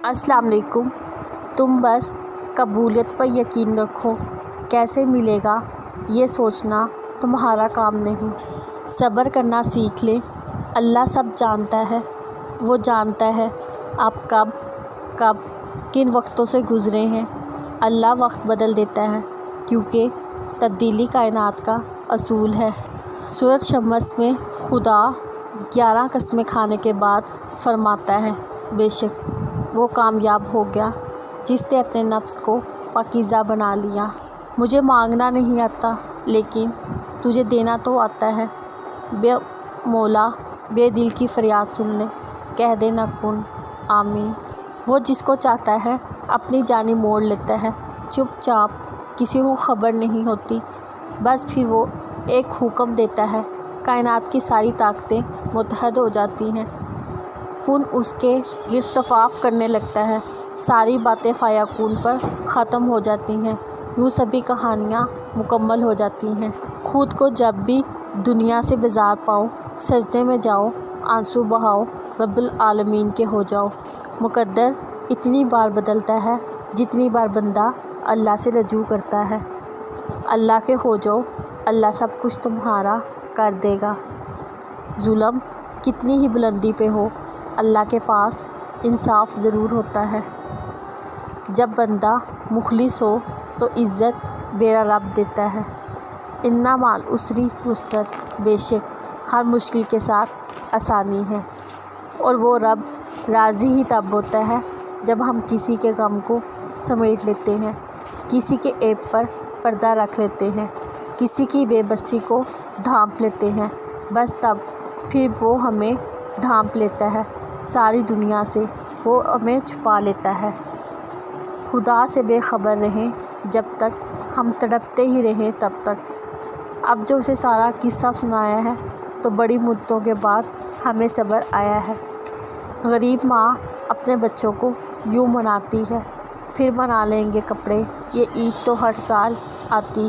अस्सलाम वालेकुम। तुम बस कबूलियत पर यकीन रखो, कैसे मिलेगा ये सोचना तुम्हारा काम नहीं। सब्र करना सीख ले, अल्लाह सब जानता है। वो जानता है आप कब किन वक्तों से गुज़रे हैं। अल्लाह वक्त बदल देता है क्योंकि तब्दीली कायनात का असूल है। सूरत शम्स में खुदा 11 कस्में खाने के बाद फरमाता है, बेशक वो कामयाब हो गया जिसने अपने नफ्स को पाकीज़ा बना लिया। मुझे मांगना नहीं आता लेकिन तुझे देना तो आता है। बे मौला बेदिल की फरियाद सुन ले, कह दे न कुन आमीन। वो जिसको चाहता है अपनी जानी मोड़ लेता है, चुपचाप, किसी को खबर नहीं होती। बस फिर वो एक हुक्म देता है, कायनात की सारी ताकतें मुत्तहद हो जाती हैं। खून उसके गिरतफ़ाफ़ करने लगता है, सारी बातें फ़ायाकून पर ख़त्म हो जाती हैं। यूँ सभी कहानियाँ मुकम्मल हो जाती हैं। खुद को जब भी दुनिया से बेजार पाओ, सजदे में जाओ, आंसू बहाओ, रब्बुल आलमीन के हो जाओ। मुक़द्दर इतनी बार बदलता है जितनी बार बंदा अल्लाह से रजू करता है। अल्लाह के हो जाओ, अल्लाह सब कुछ तुम्हारा कर देगा। जुल्म कितनी ही बुलंदी पे हो, अल्लाह के पास इंसाफ ज़रूर होता है। जब बंदा मुखलिस हो तो इज़्ज़त बेरा रब देता है। इन्ना माल उसरी युसरत, बेशक हर मुश्किल के साथ आसानी है। और वो रब राज़ी ही तब होता है जब हम किसी के गम को समेट लेते हैं, किसी के ऐब पर पर्दा रख लेते हैं, किसी की बेबसी को ढांप लेते हैं। बस तब फिर वो हमें ढांप लेता है, सारी दुनिया से वो हमें छुपा लेता है। खुदा से बेखबर रहें जब तक, हम तड़पते ही रहें तब तक। अब जो उसे सारा किस्सा सुनाया है तो बड़ी मुद्दतों के बाद हमें सब्र आया है। गरीब माँ अपने बच्चों को यूँ मनाती है, फिर बना लेंगे कपड़े, ये ईद तो हर साल आती।